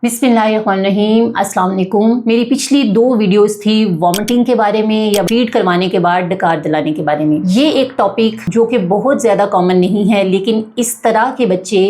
बिस्मिल्लाहिर्रहमानिर्रहीम, अस्सलाम वालेकुम। मेरी पिछली 2 वीडियोस थी वॉमिटिंग के बारे में या फीड करवाने के बाद डकार दिलाने के बारे में। ये एक टॉपिक जो कि बहुत ज़्यादा कॉमन नहीं है, लेकिन इस तरह के बच्चे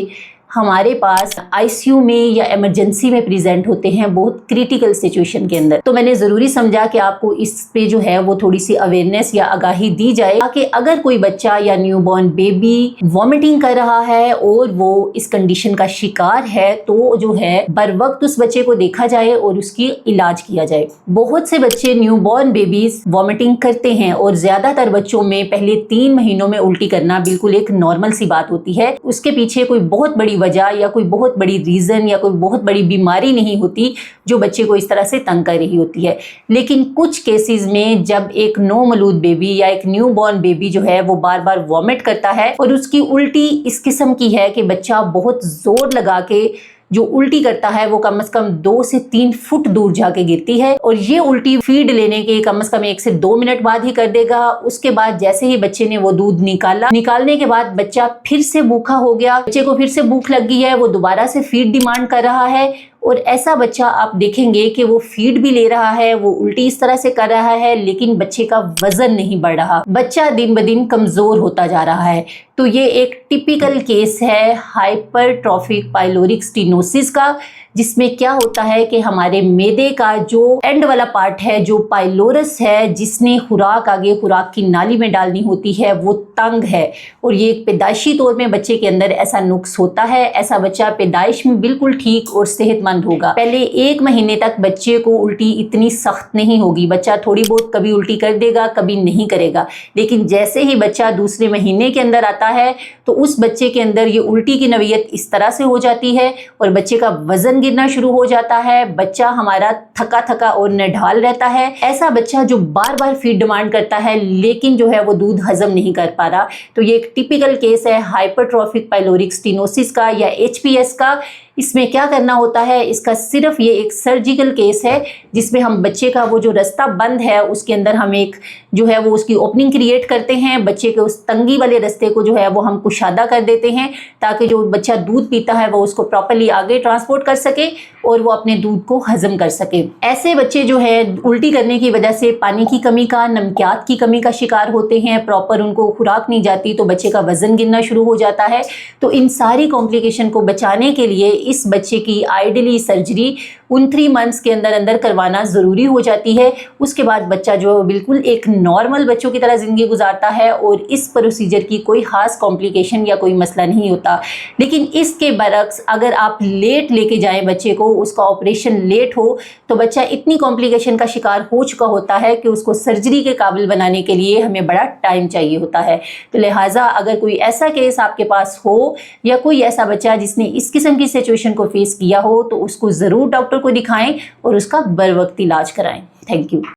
हमारे पास आईसीयू में या इमरजेंसी में प्रेजेंट होते हैं बहुत क्रिटिकल सिचुएशन के अंदर। तो मैंने ज़रूरी समझा कि आपको इस पे जो है वो थोड़ी सी अवेयरनेस या आगाही दी जाए, ताकि अगर कोई बच्चा या न्यूबॉर्न बेबी वॉमिटिंग कर रहा है और वो इस कंडीशन का शिकार है तो जो है बर वक्त उस बच्चे को देखा जाए और उसकी इलाज किया जाए। बहुत से बच्चे न्यूबॉर्न बेबीज वॉमिटिंग करते हैं और ज़्यादातर बच्चों में पहले 3 महीनों में उल्टी करना बिल्कुल एक नॉर्मल सी बात होती है। उसके पीछे कोई बहुत बड़ी वजह या कोई बहुत बड़ी रीजन या कोई बहुत बड़ी बीमारी नहीं होती जो बच्चे को इस तरह से तंग कर रही होती है। लेकिन कुछ केसेस में जब एक नौमौलूद बेबी या एक न्यूबॉर्न बेबी जो है वो बार बार वॉमिट करता है और उसकी उल्टी इस किस्म की है कि बच्चा बहुत जोर लगा के जो उल्टी करता है वो कम से कम 2 से 3 फुट दूर जाके गिरती है, और ये उल्टी फीड लेने के कम से कम 1 से 2 मिनट बाद ही कर देगा। उसके बाद जैसे ही बच्चे ने वो दूध निकालने के बाद बच्चा फिर से भूखा हो गया, बच्चे को फिर से भूख लग गई है, वो दोबारा से फीड डिमांड कर रहा है। और ऐसा बच्चा आप देखेंगे कि वो फीड भी ले रहा है, वो उल्टी इस तरह से कर रहा है, लेकिन बच्चे का वजन नहीं बढ़ रहा, बच्चा दिन ब दिन कमजोर होता जा रहा है। तो ये एक टिपिकल केस है हाइपरट्रॉफिक पाइलोरिक स्टेनोसिस का, जिसमें क्या होता है कि हमारे मैदे का जो एंड वाला पार्ट है, जो पाइलोरस है, जिसने खुराक आगे खुराक की नाली में डालनी होती है, वो तंग है। और ये एक पैदाइशी तौर में बच्चे के अंदर ऐसा नुक्स होता है। ऐसा बच्चा पैदाइश में बिल्कुल ठीक और सेहतमंद होगा। पहले 1 महीने तक बच्चे को उल्टी इतनी सख्त नहीं होगी, बच्चा थोड़ी बहुत कभी उल्टी कर देगा, कभी नहीं करेगा। लेकिन जैसे ही बच्चा दूसरे महीने के अंदर आता है तो उस बच्चे के अंदर ये उल्टी की नौयत इस तरह से हो जाती है और बच्चे का वजन गिरना शुरू हो जाता है। बच्चा हमारा थका थका और निढाल रहता है। ऐसा बच्चा जो बार बार फीड डिमांड करता है लेकिन जो है वो दूध हजम नहीं कर पा रहा। तो ये एक टिपिकल केस है हाइपरट्रॉफिक पाइलोरिक स्टेनोसिस का या एचपीएस का। इसमें क्या करना होता है, इसका सिर्फ ये एक सर्जिकल केस है जिसमें हम बच्चे का वो जो रास्ता बंद है उसके अंदर हम एक जो है वो उसकी ओपनिंग क्रिएट करते हैं। बच्चे के उस तंगी वाले रास्ते को जो है वो हम कुशादा कर देते हैं ताकि जो बच्चा दूध पीता है वो उसको प्रॉपर्ली आगे ट्रांसपोर्ट कर सके और वो अपने दूध को हजम कर सके। ऐसे बच्चे जो है उल्टी करने की वजह से पानी की कमी का, नमकियात की कमी का शिकार होते हैं, प्रॉपर उनको खुराक नहीं जाती तो बच्चे का वजन गिरना शुरू हो जाता है। तो इन सारी कॉम्प्लिकेशन को बचाने के लिए इस बच्चे की आइडियली सर्जरी उन 3 मंथ्स के अंदर अंदर करवाना ज़रूरी हो जाती है। उसके बाद बच्चा जो बिल्कुल एक नॉर्मल बच्चों की तरह ज़िंदगी गुजारता है और इस प्रोसीजर की कोई ख़ास कॉम्प्लिकेशन या कोई मसला नहीं होता। लेकिन इसके बरक्स अगर आप लेट लेके जाएं बच्चे को, उसका ऑपरेशन लेट हो, तो बच्चा इतनी कॉम्प्लिकेशन का शिकार हो चुका होता है कि उसको सर्जरी के काबिल बनाने के लिए हमें बड़ा टाइम चाहिए होता है। तो लिहाजा अगर कोई ऐसा केस आपके पास हो या कोई ऐसा बच्चा जिसने इस किस्म की सिचुएशन को फेस किया हो तो उसको ज़रूर डॉक्टर को दिखाएं और उसका बर वक्त इलाज कराएं। Thank you.